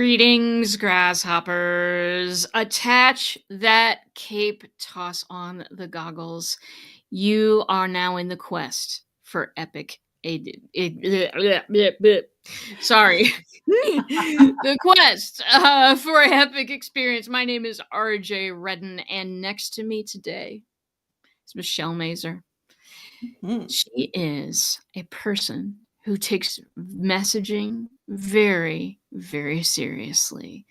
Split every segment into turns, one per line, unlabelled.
Greetings, grasshoppers. Attach that cape, toss on the goggles. You are now in the quest for epic. Sorry. The quest for epic experience. My name is RJ Redden, and next to me today is Michelle Mazur. She is a person who takes messaging very, very seriously.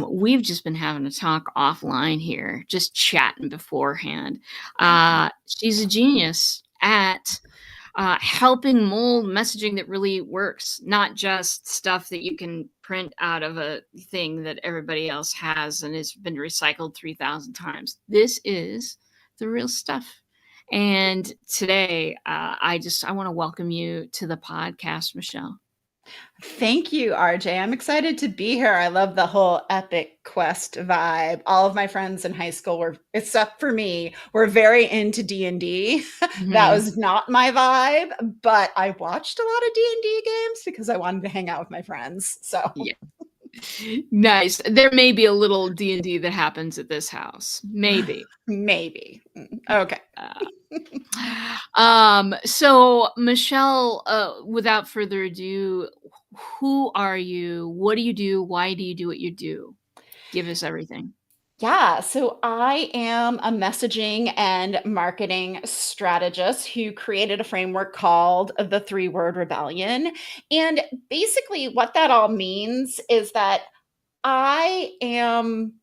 We've just been having a talk offline here, just chatting beforehand. She's a genius at helping mold messaging that really works, not just stuff that you can print out of a thing that everybody else has and has been recycled 3,000 times. This is the real stuff. And today, I want to welcome you to the podcast, Michelle.
Thank you, RJ. I'm excited to be here. I love the whole epic quest vibe. All of my friends in high school were, except for me, were very into D&D. That was not my vibe, but I watched a lot of D&D games because I wanted to hang out with my friends. So
Yeah. Nice. There may be a little D&D that happens at this house. Maybe.
Maybe. Okay.
So Michelle, without further ado, who are you? What do you do? Why do you do what you do? Give us everything.
Yeah, so I am a messaging and marketing strategist who created a framework called the Three-Word Rebellion. And basically, what that all means is that I am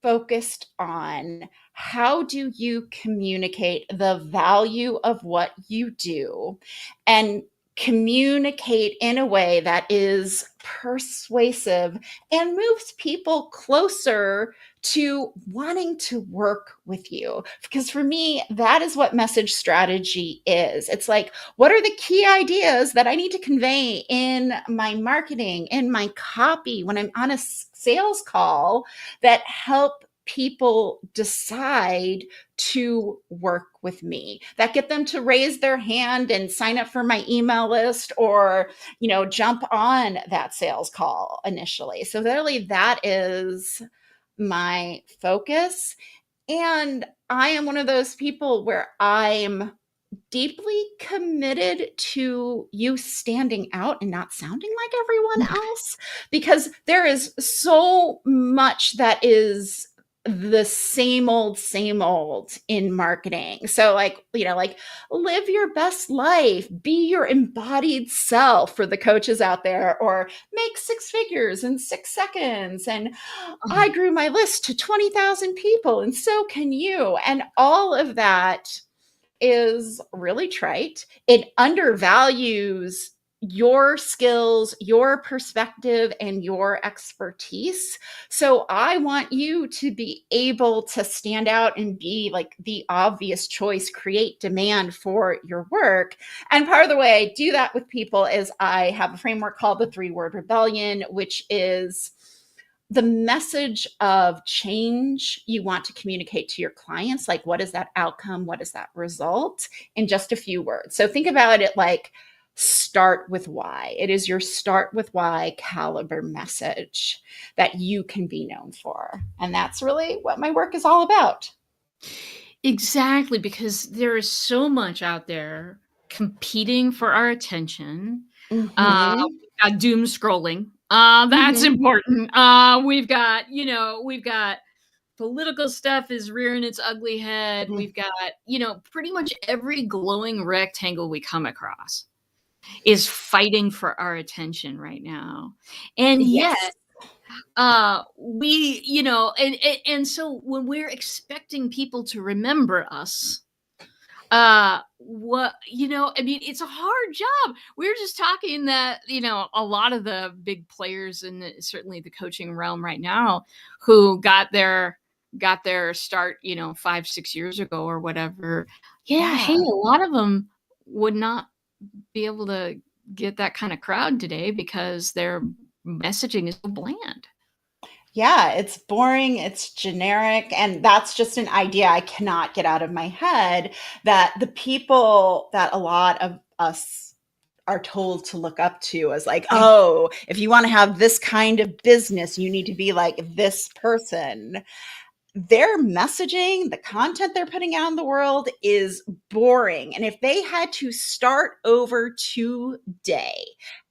focused on how do you communicate the value of what you do and communicate in a way that is persuasive and moves people closer to wanting to work with you. Because for me, that is what message strategy is. It's like, what are the key ideas that I need to convey in my marketing, in my copy, when I'm on a sales call that help people decide to work with me, that get them to raise their hand and sign up for my email list or, jump on that sales call initially. So really that is my focus. And I am one of those people where I'm deeply committed to you standing out and not sounding like everyone else, because there is so much that is the same old in marketing. So like live your best life, be your embodied self for the coaches out there, or make 6 figures in 6 seconds. And I grew my list to 20,000 people and so can you. And all of that is really trite. It undervalues your skills, your perspective, and your expertise. So I want you to be able to stand out and be like the obvious choice, create demand for your work. And part of the way I do that with people is I have a framework called the Three-Word Rebellion, which is the message of change you want to communicate to your clients. Like, what is that outcome? What is that result? In just a few words. So think about it like start with why. It is your start with why caliber message that you can be known for. And that's really what my work is all about.
Exactly, because there is so much out there competing for our attention. We've got doom scrolling. That's important. We've got political stuff is rearing its ugly head. We've got, pretty much every glowing rectangle we come across is fighting for our attention right now. And yet, and so when we're expecting people to remember us, it's a hard job. We were just talking that, a lot of the big players in certainly the coaching realm right now who got their start, 5-6 years ago or whatever. Yeah. Hey, a lot of them would not be able to get that kind of crowd today because their messaging is so bland.
Yeah, it's boring, it's generic, and that's just an idea I cannot get out of my head, that the people that a lot of us are told to look up to as like, oh, if you want to have this kind of business, you need to be like this person. Their messaging, the content they're putting out in the world is boring. And if they had to start over today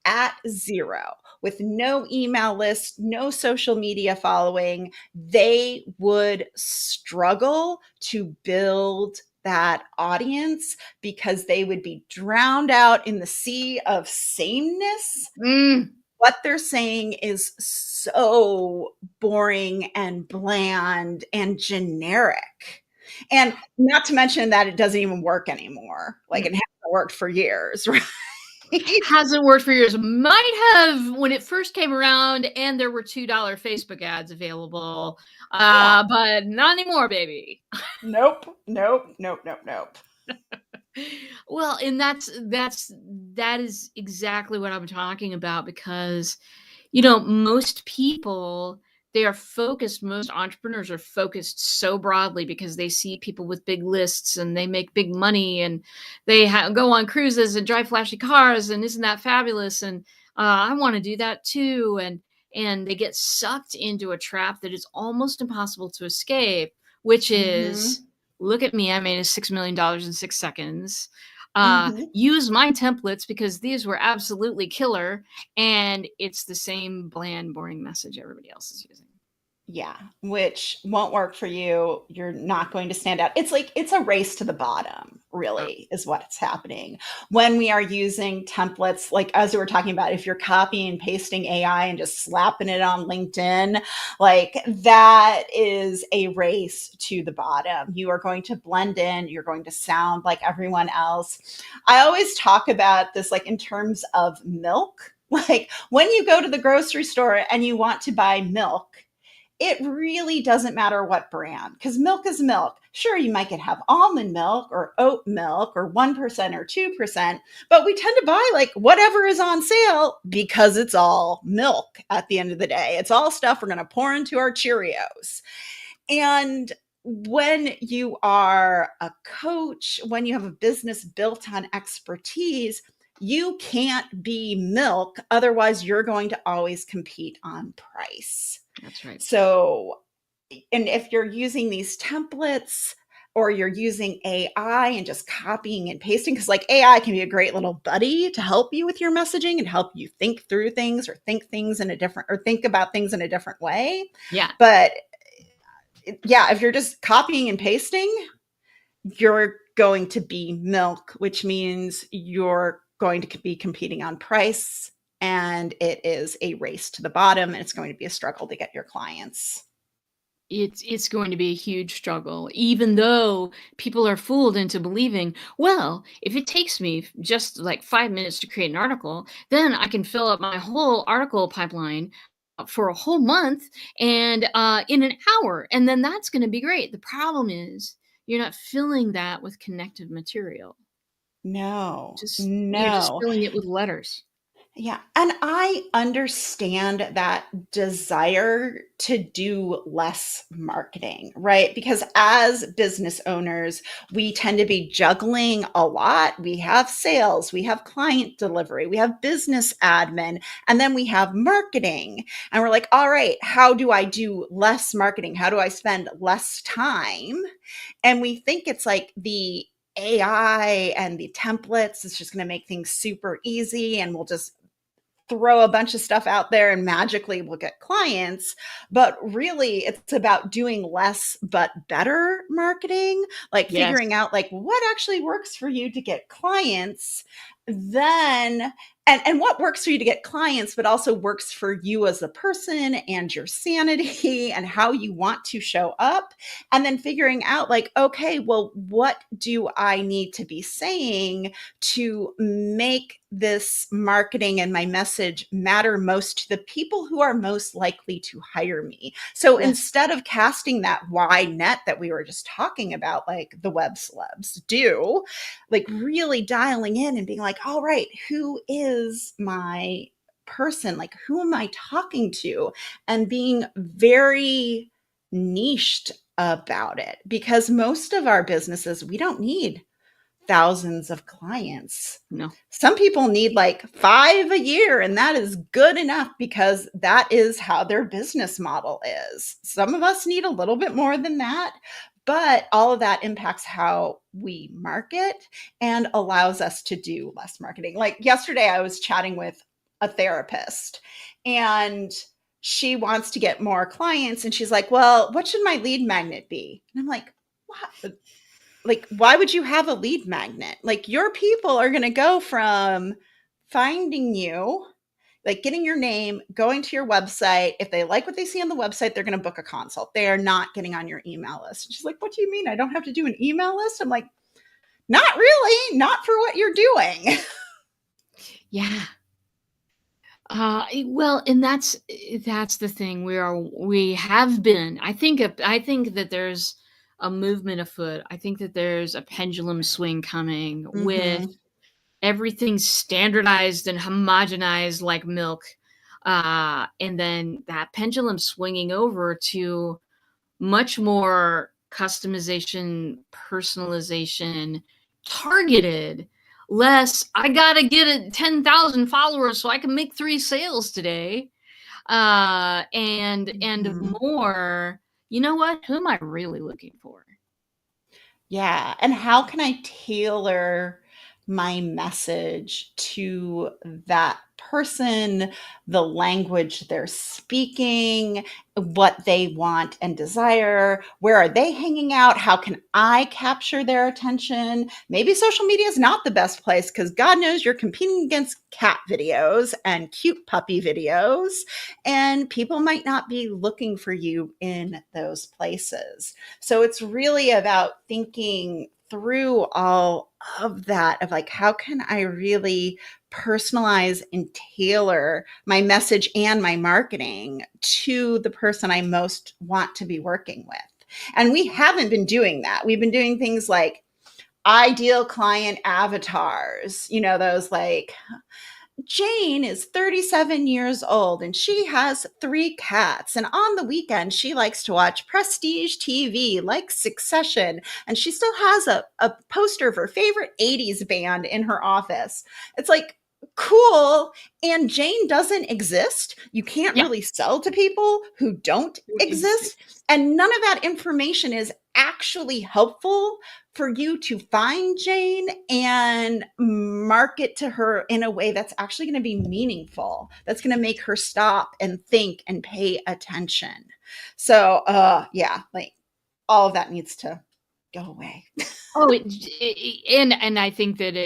at zero with no email list, no social media following, they would struggle to build that audience because they would be drowned out in the sea of sameness.
Mm.
What they're saying is so boring and bland and generic. And not to mention that it doesn't even work anymore. Like it hasn't worked for years, right?
Hasn't worked for years. Might have when it first came around and there were $2 Facebook ads available.
Yeah.
But not anymore, baby.
Nope. Nope. Nope. Nope. Nope.
Well, and that is exactly what I'm talking about because most people they are focused most entrepreneurs are focused so broadly because they see people with big lists and they make big money and they go on cruises and drive flashy cars and isn't that fabulous and I want to do that too and they get sucked into a trap that is almost impossible to escape, which
Mm-hmm.
is look at me, I made a $6 million in 6 seconds.
Mm-hmm.
Use my templates because these were absolutely killer, and it's the same bland, boring message everybody else is using.
Yeah, which won't work for you. You're not going to stand out. It's like it's a race to the bottom,
Oh,
really, is what's happening when we are using templates. Like, as we were talking about, if you're copying and pasting AI and just slapping it on LinkedIn, like that is a race to the bottom. You are going to blend in, you're going to sound like everyone else. I always talk about this, like, in terms of milk. Like, when you go to the grocery store and you want to buy milk, it really doesn't matter what brand because milk is milk. Sure, you might have almond milk or oat milk or 1% or 2%, but we tend to buy like whatever is on sale because it's all milk at the end of the day. It's all stuff we're going to pour into our Cheerios. And when you are a coach, when you have a business built on expertise, you can't be milk. Otherwise, you're going to always compete on price.
that's right.
So, and if you're using these templates or you're using AI and just copying and pasting, because like AI can be a great little buddy to help you with your messaging and help you think through things or think things in a different or think about things in a different way.
Yeah.
But yeah, if you're just copying and pasting, you're going to be milk, which means you're going to be competing on price and it is a race to the bottom and it's going to be a struggle to get your clients.
It's going to be a huge struggle, even though people are fooled into believing, well, if it takes me just like 5 minutes to create an article, then I can fill up my whole article pipeline for a whole month and in an hour, and then that's going to be great. The problem is you're not filling that with connective material.
No,
Just you're just
no.
filling it with letters.
Yeah. And I understand that desire to do less marketing, right? Because as business owners, we tend to be juggling a lot. We have sales, we have client delivery, we have business admin, and then we have marketing. And we're like, all right, how do I do less marketing? How do I spend less time? And we think it's like the AI and the templates is just going to make things super easy and we'll just throw a bunch of stuff out there and magically we'll get clients. But really, it's about doing less but better marketing, like
Yes.
figuring out like what actually works for you to get clients. Then and what works for you to get clients, but also works for you as a person and your sanity and how you want to show up. And then figuring out like, okay, well, what do I need to be saying to make this marketing and my message matter most to the people who are most likely to hire me. So
Yes.
instead of casting that wide net that we were just talking about, like the web celebs do, like really dialing in and being like, all right, who is my person? Like, who am I talking to? And being very niched about it because most of our businesses, we don't need thousands of clients.
No.
Some people need like 5 a year, and that is good enough because that is how their business model is. Some of us need a little bit more than that, but all of that impacts how we market and allows us to do less marketing. Like yesterday, I was chatting with a therapist, and she wants to get more clients. And she's like, well, what should my lead magnet be? And I'm like, what? Like, why would you have a lead magnet? Like, your people are going to go from finding you, like getting your name, going to your website. If they like what they see on the website, they're going to book a consult. They are not getting on your email list. And she's like, what do you mean? I don't have to do an email list? I'm like, not really, not for what you're doing.
Yeah. Well, and that's the thing. We have been. I think that there's a movement afoot. I think that there's a pendulum swing coming with
Mm-hmm.
everything standardized and homogenized like milk, and then that pendulum swinging over to much more customization, personalization, targeted, less, I gotta get 10,000 followers so I can make 3 sales today. And
Mm-hmm.
more, you know what? Who am I really looking for?
Yeah. And how can I tailor my message to that person, the language they're speaking, what they want and desire? Where are they hanging out? How can I capture their attention? Maybe social media is not the best place because God knows you're competing against cat videos and cute puppy videos, and people might not be looking for you in those places. So it's really about thinking through all of that of like, how can I really personalize and tailor my message and my marketing to the person I most want to be working with? And we haven't been doing that. We've been doing things like ideal client avatars, those like, Jane is 37 years old and she has 3 cats. And on the weekend, she likes to watch prestige TV like Succession. And she still has a poster of her favorite 80s band in her office. It's like, cool. And Jane doesn't exist. You can't
Yeah.
really sell to people who don't exist. And none of that information is actually helpful for you to find Jane and market to her in a way that's actually going to be meaningful, that's going to make her stop and think and pay attention. So, yeah, like all of that needs to go away.
Oh, and I think that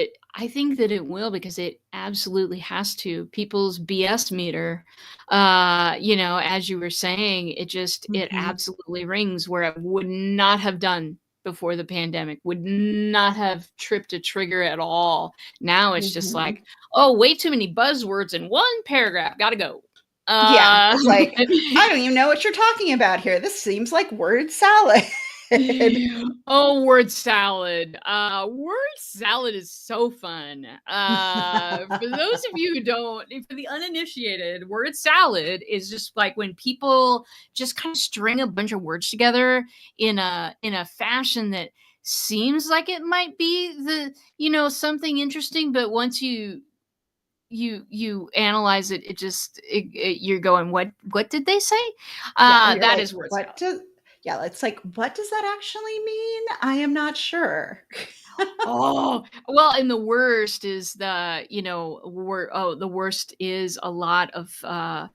it will because it absolutely has to. People's BS meter, as you were saying, it
Mm-hmm.
absolutely rings where it would not have done before the pandemic, would not have tripped a trigger at all. Now it's just
Mm-hmm.
like, oh, way too many buzzwords in one paragraph. Gotta go.
Yeah,
Uh,
it's like, I don't even know what you're talking about here. This seems like word salad.
Oh, word salad. Word salad is so fun. For those of you who don't, for the uninitiated, word salad is just like when people just kind of string a bunch of words together in a fashion that seems like it might be something interesting, but once you analyze it, you're going, what did they say?
Yeah, and you're
That
like,
is word
what
salad.
does yeah, it's like, what does that actually mean? I am not sure.
Oh, well, and the worst is the worst is a lot of the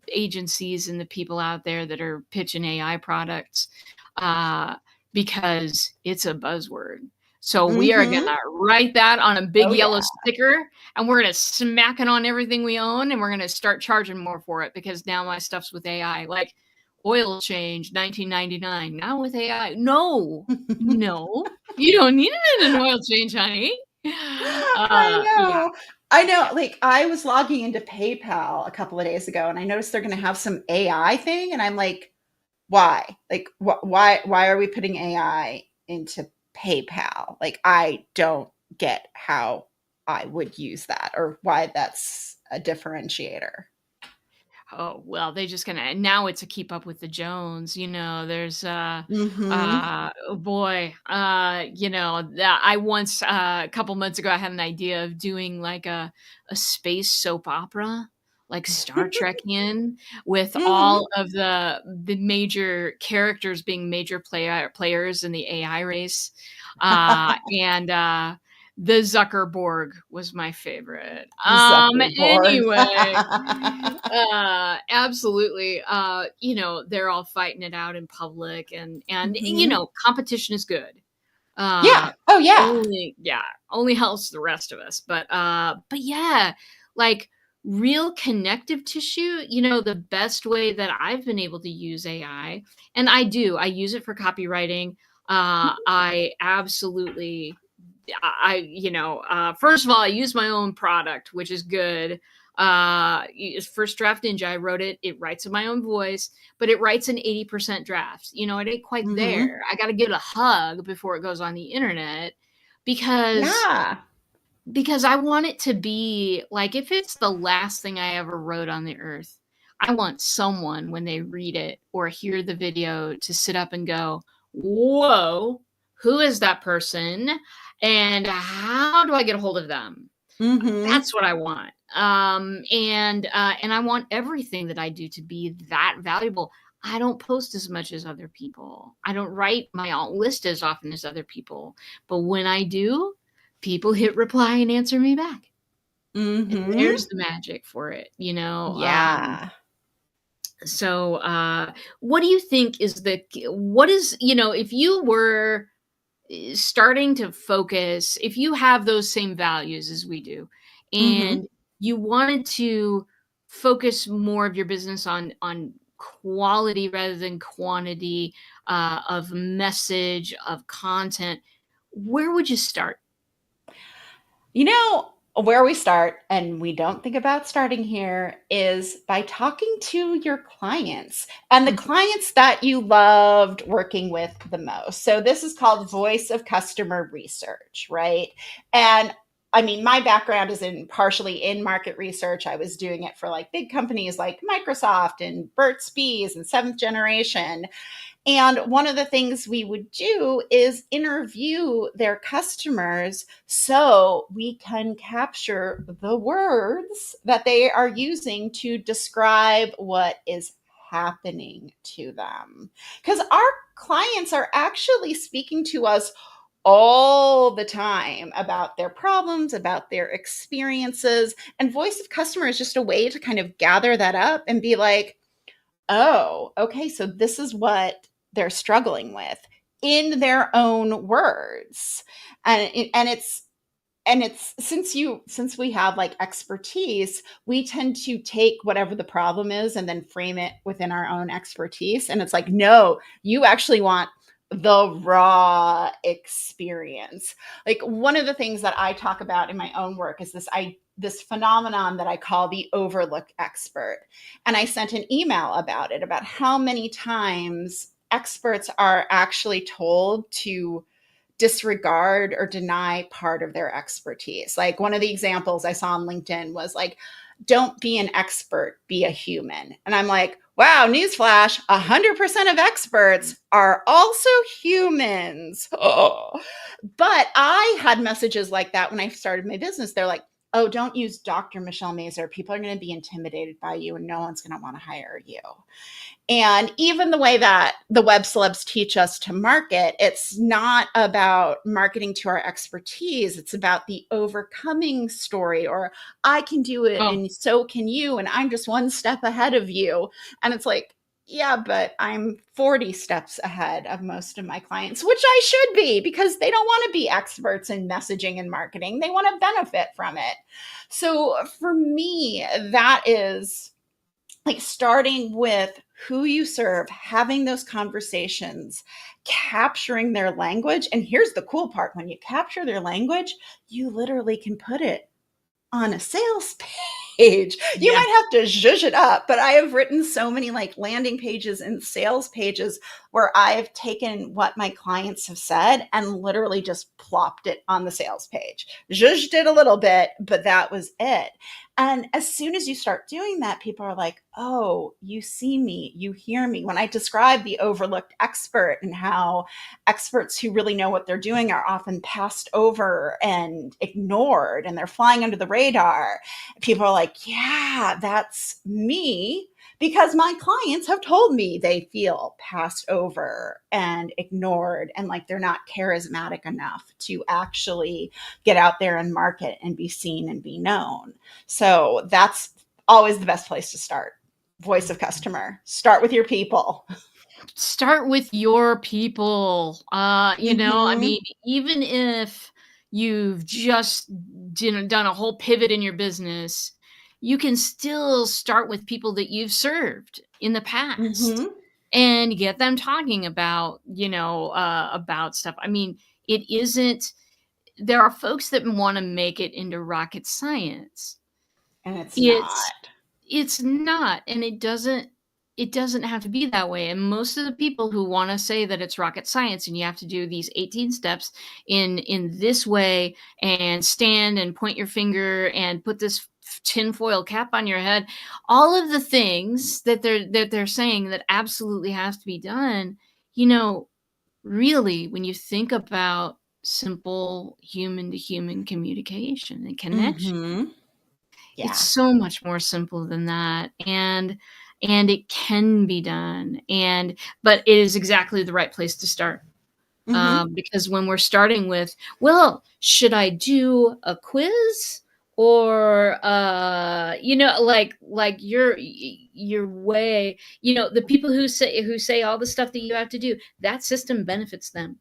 agencies and the people out there that are pitching AI products, uh, because it's a buzzword. So we are
Mhm.
gonna write that on a big
Oh,
yellow
yeah.
sticker, and we're gonna smack it on everything we own, and we're gonna start charging more for it because now my stuff's with AI. Like oil change, 1999. Now with AI. No, no, you don't need it in an oil change, honey.
I
Yeah.
know. I know, like, I was logging into PayPal a couple of days ago, and I noticed they're gonna have some AI thing, and I'm like, "Why? Like, why are we putting AI into PayPal?" Like, I don't get how I would use that or why that's a differentiator.
Oh, well, they just gonna now it's a keep up with the Jones, there's,
Mhm.
oh boy, I once, a couple months ago, I had an idea of doing like a space soap opera, like Star Trek with
Mhm.
all of the major characters being major players in the AI race, and, the Zuckerborg was my favorite.
Zuckerborg.
Anyway, absolutely. They're all fighting it out in public and
Mhm.
competition is good. Uh
Yeah. Oh, yeah.
only yeah, only helps the rest of us. But yeah, like real connective tissue, the best way that I've been able to use AI, and I use it for copywriting. I absolutely first of all, I use my own product, which is good. First Draft Ninja, I wrote it. It writes in my own voice, but it writes an 80% draft. It ain't quite
Mhm.
there. I got to give it a hug before it goes on the internet because
Yeah.
because I want it to be like if it's the last thing I ever wrote on the earth, I want someone when they read it or hear the video to sit up and go, "Whoa, who is that person? And how do I get a hold of them?"
Mhm.
That's what I want. And I want everything that I do to be that valuable. I don't post as much as other people. I don't write my list as often as other people. But when I do, people hit reply and answer me back. And there's
Mhm.
the magic for it,
Yeah.
so what do you think is what is, if you were starting to focus, if you have those same values as we do
Mhm.
and you wanted to focus more of your business on quality rather than quantity, of message, of content, where would you start?
Where we start, and we don't think about starting here, is by talking to your clients and the
Mhm.
clients that you loved working with the most. So, this is called voice of customer research, right? And I mean, my background is partially in market research. I was doing it for like big companies like Microsoft and Burt's Bees and Seventh Generation. And one of the things we would do is interview their customers so we can capture the words that they are using to describe what is happening to them. Because our clients are actually speaking to us all the time about their problems, about their experiences. And voice of customer is just a way to kind of gather that up and be like, oh, okay, so this is what they're struggling with in their own words. And it's since we have like expertise, we tend to take whatever the problem is and then frame it within our own expertise. And it's like, no, you actually want the raw experience. Like one of the things that I talk about in my own work is this phenomenon that I call the overlook expert. And I sent an email about it, about how many times experts are actually told to disregard or deny part of their expertise. Like one of the examples I saw on LinkedIn was like, don't be an expert, be a human. And I'm like, wow, newsflash, 100% of experts are also humans. Oh. But I had messages like that when I started my business. They're like, oh, don't use Dr. Michelle Mazur. People are going to be intimidated by you and no one's going to want to hire you. And even the way that the web celebs teach us to market, it's not about marketing to our expertise. It's about the overcoming story, or I can do it
Oh,
and so can you. And I'm just one step ahead of you. And it's like, yeah, but I'm 40 steps ahead of most of my clients, which I should be because they don't want to be experts in messaging and marketing. They want to benefit from it. So for me, that is like starting with who you serve, having those conversations, capturing their language. And here's the cool part, when you capture their language, you literally can put it on a sales page. page. You
Yeah.
might have to zhuzh it up, but I have written so many like landing pages and sales pages where I've taken what my clients have said and literally just plopped it on the sales page. Zhuzhed it a little bit, but that was it. And as soon as you start doing that, people are like, oh, you see me, you hear me. When I describe the overlooked expert and how experts who really know what they're doing are often passed over and ignored and they're flying under the radar, people are like, yeah, that's me. Because my clients have told me they feel passed over and ignored and like they're not charismatic enough to actually get out there and market and be seen and be known. So that's always the best place to start. Voice of customer. Start with your people.
Start with your people. I
Mm-hmm.
mean, even if you've just done a whole pivot in your business, you can still start with people that you've served in the past
Mm-hmm.
and get them talking about stuff. I mean, it isn't, there are folks that want to make it into rocket science.
And it's not.
It's it's not, and it doesn't have to be that way, and most of the people who wanna say that it's rocket science and you have to do these 18 steps in this way and stand and point your finger and put this tinfoil cap on your head, all of the things that they're saying that absolutely has to be done, you know, really, when you think about simple human to human communication and connection,
Mm-hmm.
it's
Yeah.
so much more simple than that, and it can be done, but it is exactly the right place to start,
Mm-hmm.
because when we're starting with, "Well, should I do a quiz?" Or, like your way, the people who say all the stuff that you have to do, that system benefits them.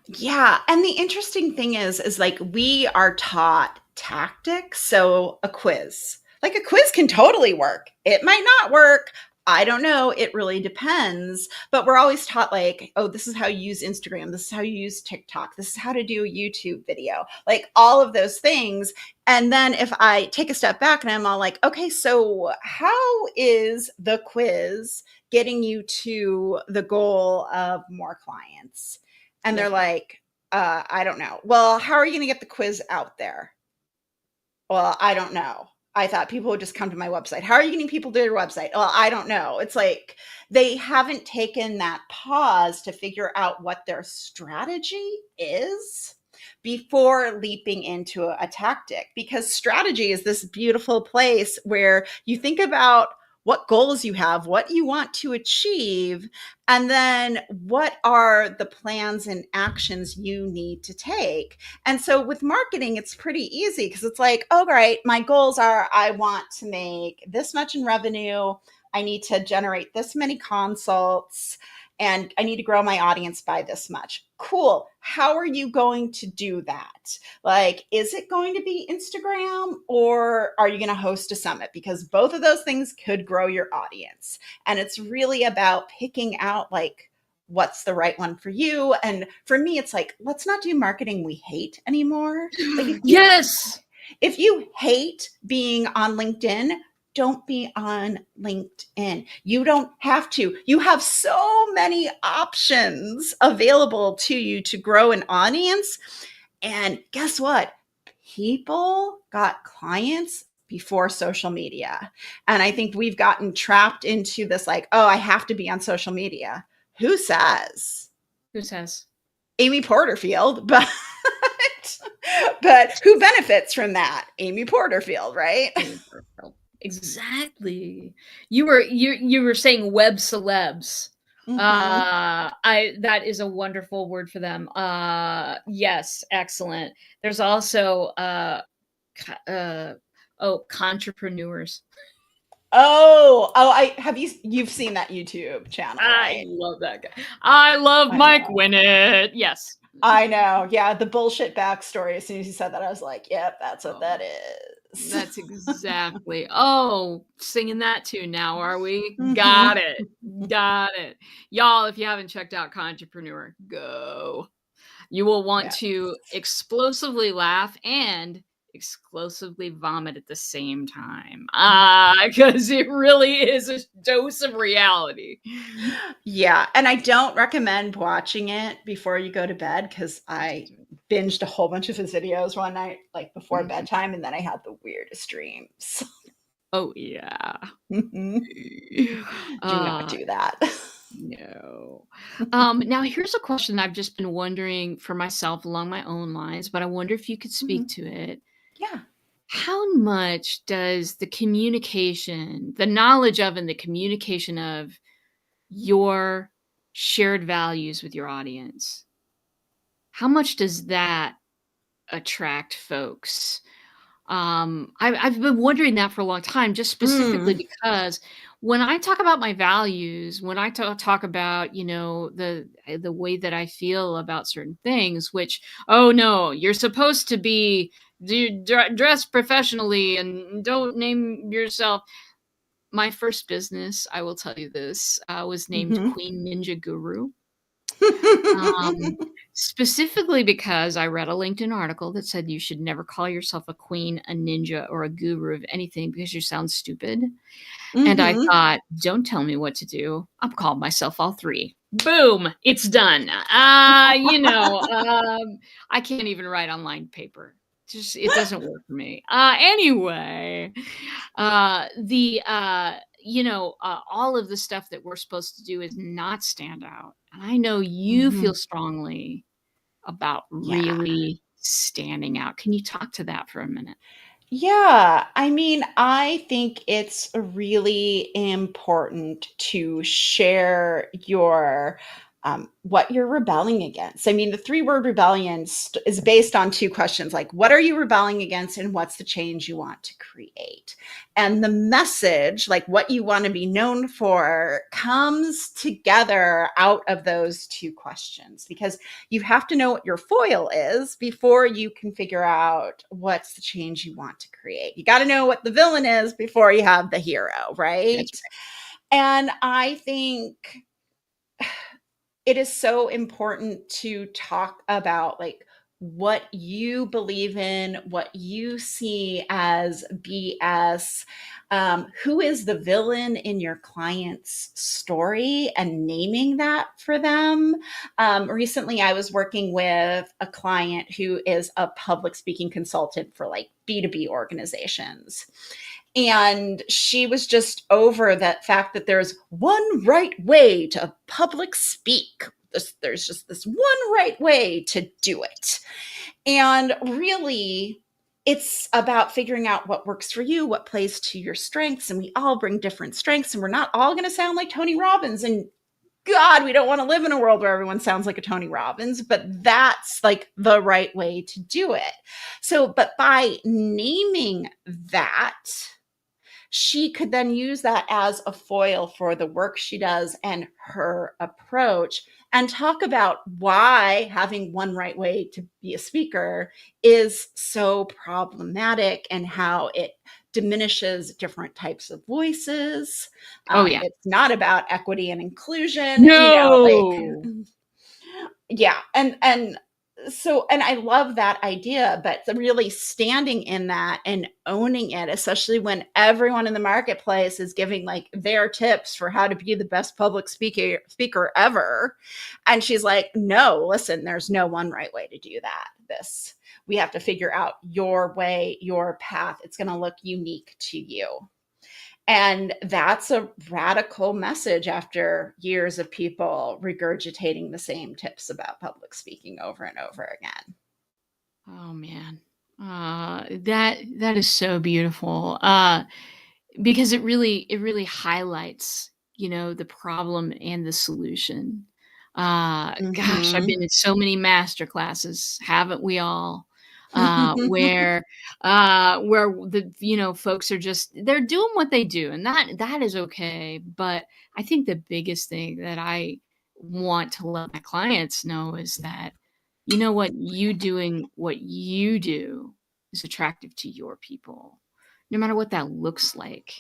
Yeah, and the interesting thing is like we are taught tactics, so a quiz. Like a quiz can totally work. It might not work. I don't know. It really depends. But we're always taught like, oh, this is how you use Instagram. This is how you use TikTok. This is how to do a YouTube video. Like all of those things. And then if I take a step back and I'm all like, okay, so how is the quiz getting you to the goal of more clients? And they're
Yep.
like, I don't know. Well, how are you going to get the quiz out there? Well, I don't know. I thought people would just come to my website. How are you getting people to your website? Well, I don't know. It's like they haven't taken that pause to figure out what their strategy is before leaping into a tactic, because strategy is this beautiful place where you think about what goals you have, what you want to achieve, and then what are the plans and actions you need to take. And so with marketing, it's pretty easy because it's like, oh, right, my goals are I want to make this much in revenue. I need to generate this many consults and I need to grow my audience by this much. Cool. How are you going to do that? Like, is it going to be Instagram or are you going to host a summit? Because both of those things could grow your audience. And it's really about picking out like what's the right one for you. And for me, it's like, let's not do marketing we hate anymore. Like
Yes!
if you hate being on LinkedIn, don't be on LinkedIn. You don't have to. You have so many options available to you to grow an audience. And guess what? People got clients before social media. And I think we've gotten trapped into this like, oh, I have to be on social media. Who says?
Who says?
Amy Porterfield, but but who benefits from that? Amy Porterfield, right?
Amy Porterfield. Exactly. You were saying web celebs.
Mm-hmm.
I that is a wonderful word for them. Yes, excellent. There's also co- uh entrepreneurs.
I have you've seen that YouTube channel,
I
right?
love that guy. I love
I
Mike
know.
Winnett. Yes.
I know. Yeah, the bullshit backstory. As soon as you said that, I was like, yep, that's what
Oh,
that is.
that's exactly. Oh, singing that tune now, are we?
Mm-hmm.
Got it. Got it. Y'all, if you haven't checked out Contrepreneur, go. You will want
Yes.
to explosively laugh and explosively vomit at the same time. Because it really is a dose of reality.
Yeah, and I don't recommend watching it before you go to bed because I binged a whole bunch of his videos one night, like before
Mhm.
bedtime, and then I had the weirdest dreams.
Oh, yeah.
Mhm. Do not
Uh,
do that.
no. Now here's a question I've just been wondering for myself along my own lines, but I wonder if you could speak
Mhm.
to it.
Yeah.
How much does the communication, the knowledge of and the communication of your shared values with your audience, how much does that attract folks? I've been wondering that for a long time, just specifically
Mm.
because when I talk about my values, when I talk about, the way that I feel about certain things, which, oh no, you're supposed to be dress professionally and don't name yourself. My first business, I will tell you this, was named
Mhm.
Queen Ninja Guru. Um, Specifically because I read a LinkedIn article that said you should never call yourself a queen, a ninja, or a guru of anything because you sound stupid. And I
Mhm.
thought, don't tell me what to do. I've called myself all three. Boom, it's done. I can't even write on lined paper. Just it doesn't work for me. Anyway, all of the stuff that we're supposed to do is not stand out. And I know you feel
Mhm.
strongly about
Yeah.
really standing out. Can you talk to that for a minute?
Yeah, I mean, I think it's really important to share your what you're rebelling against. I mean, the three-word rebellion is based on two questions, like what are you rebelling against and what's the change you want to create? And the message, like what you want to be known for, comes together out of those two questions because you have to know what your foil is before you can figure out what's the change you want to create. You got to know what the villain is before you have the hero,
That's
right? And I think it is so important to talk about like what you believe in, what you see as BS, who is the villain in your client's story, and naming that for them. Recently, I was working with a client who is a public speaking consultant for like B2B organizations. And she was just over that fact that there's one right way to public speak. There's just this one right way to do it. And really, it's about figuring out what works for you, what plays to your strengths. And we all bring different strengths, and we're not all going to sound like Tony Robbins. And God, we don't want to live in a world where everyone sounds like a Tony Robbins, but that's like the right way to do it. So, but by naming that, she could then use that as a foil for the work she does and her approach and talk about why having one right way to be a speaker is so problematic and how it diminishes different types of voices.
Oh, yeah.
It's not about equity and inclusion, like
No.
yeah, and so and I love that idea, but really standing in that and owning it, especially when everyone in the marketplace is giving like their tips for how to be the best public speaker ever. And she's like, no, listen, there's no one right way to do that. This we have to figure out your way, your path. It's going to look unique to you. And that's a radical message after years of people regurgitating the same tips about public speaking over and over again.
Oh, man. That is so beautiful, because it really highlights, the problem and the solution. Gosh, I've
Mhm.
been in so many master classes, haven't we all? Where folks are just they're doing what they do, and that is okay, but I think the biggest thing that I want to let my clients know is that, you know what, you doing what you do is attractive to your people, no matter what that looks like.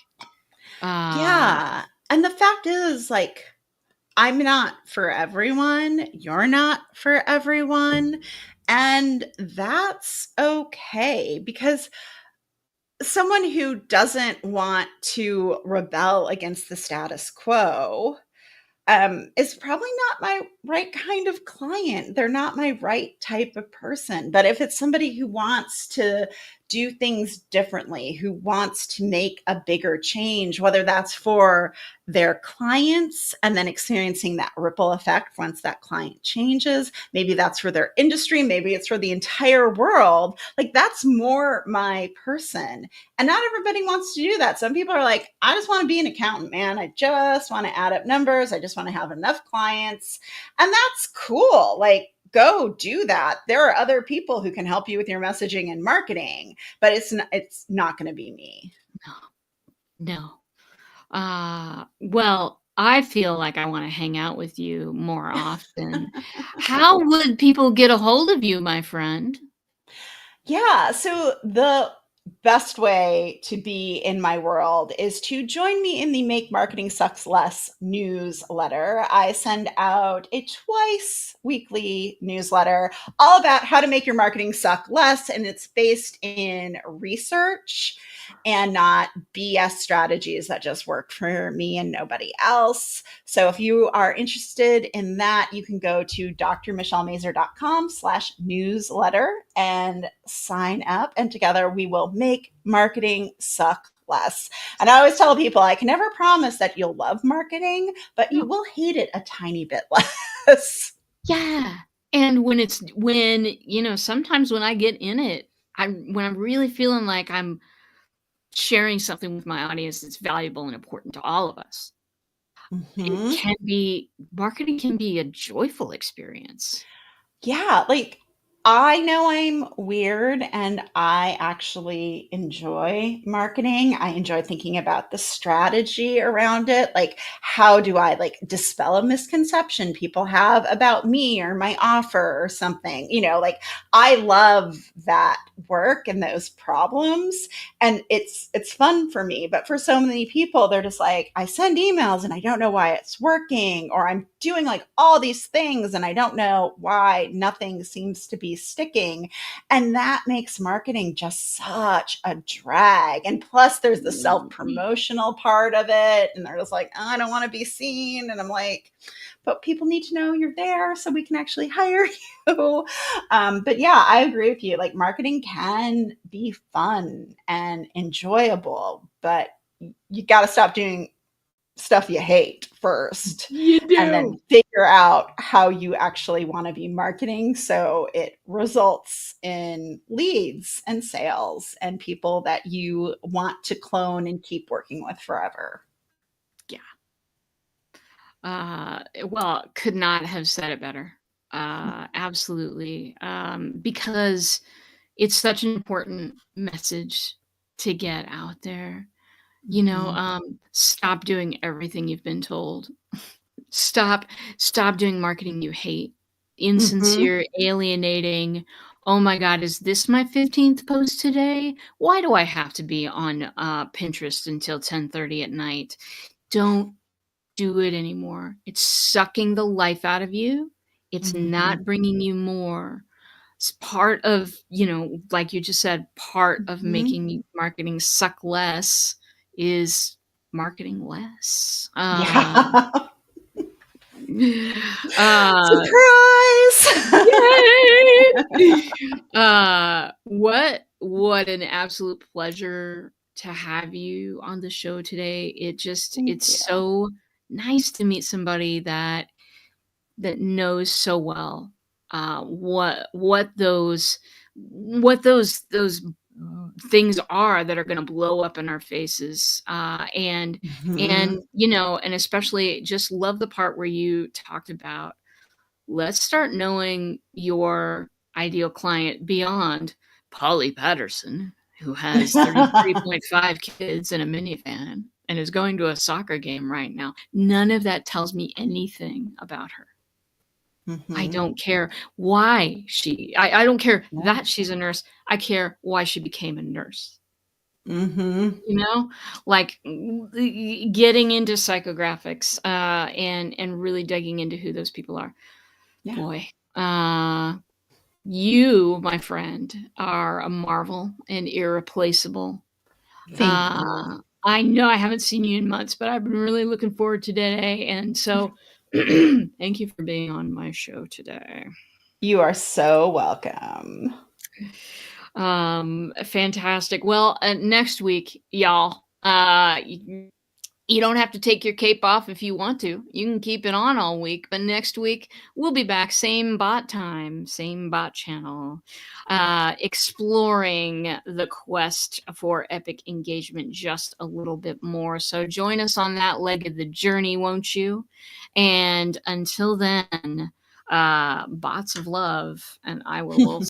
Uh,
Yeah. And the fact is, I'm not for everyone. You're not for everyone. And that's okay because someone who doesn't want to rebel against the status quo is probably not my right kind of client. They're not my right type of person. But if it's somebody who wants to do things differently, who wants to make a bigger change, whether that's for their clients and then experiencing that ripple effect once that client changes, maybe that's for their industry, maybe it's for the entire world, like that's more my person. And not everybody wants to do that. Some people are like, I just want to be an accountant, man. I just want to add up numbers. I just want to have enough clients. And that's cool. Like, go do that. There are other people who can help you with your messaging and marketing, but it's not going to be me.
No. Well, I feel like I wanna hang out with you more often. How would people get a hold of you, my friend?
Yeah. So the best way to be in my world is to join me in the Make Marketing Sucks Less newsletter. I send out a twice weekly newsletter all about how to make your marketing suck less. And it's based in research and not BS strategies that just work for me and nobody else. So if you are interested in that, you can go to drmichellemazur.com/newsletter and sign up. And together we will make marketing suck less. And I always tell people I can never promise that you'll love marketing, but you
No.
will hate it a tiny bit less.
Yeah, and sometimes when I get in it, when I'm really feeling like I'm sharing something with my audience that's valuable and important to all of us,
Mhm.
marketing can be a joyful experience.
Yeah, like I know I'm weird and I actually enjoy marketing. I enjoy thinking about the strategy around it. Like how do I like dispel a misconception people have about me or my offer or something? Like I love that work and those problems and it's fun for me, but for so many people they're just like I send emails and I don't know why it's working, or I'm doing like all these things and I don't know why nothing seems to be sticking. And that makes marketing just such a drag. And plus there's the
Mhm.
self-promotional part of it and they're just like, oh, I don't want to be seen, and I'm like, but people need to know you're there so we can actually hire you. But yeah, I agree with you. Like marketing can be fun and enjoyable, but you got to stop doing stuff you hate first
You
and then
do.
figure out how you actually want to be marketing so it results in leads and sales and people that you want to clone and keep working with forever.
Yeah. Well, could not have said it better. Absolutely. Because it's such an important message to get out there.
Mhm.
Stop doing everything you've been told. Stop stop doing marketing you hate.
Mhm.
Insincere, alienating. "Oh my god, is this my 15th post today? Why do I have to be on, Pinterest until 10:30 at night?" Don't do it anymore. It's sucking the life out of you. It's
Mhm.
not bringing you more. It's part of, like you just said, part of
Mhm.
making marketing suck less is marketing less.
Yeah.
Uh,
Surprise.
yay! What an absolute pleasure to have you on the show today.
Thank
It's
you.
so nice to meet somebody that knows so well, what those things are that are gonna blow up in our faces,
Mhm.
and especially just love the part where you talked about, let's start knowing your ideal client beyond Polly Patterson, who has 33.5 kids and a minivan and is going to a soccer game right now. None of that tells me anything about her. I
Mhm.
don't care why I don't care
Yeah.
that she's a nurse, I care why she became a nurse,
Mhm.
you know? Like, getting into psychographics, and really digging into who those people are.
Yeah.
Boy, You, my friend, are a marvel and irreplaceable.
Thank you.
I know I haven't seen you in months, but I've been really looking forward to today, and so thank you for being on my show today.
You are so welcome.
Fantastic. Well, next week, y'all, you don't have to take your cape off if you want to. You can keep it on all week, but next week we'll be back, same bot time, same bot channel, exploring the quest for epic engagement just a little bit more. So join us on that leg of the journey, won't you? And until then, bots of love, and I will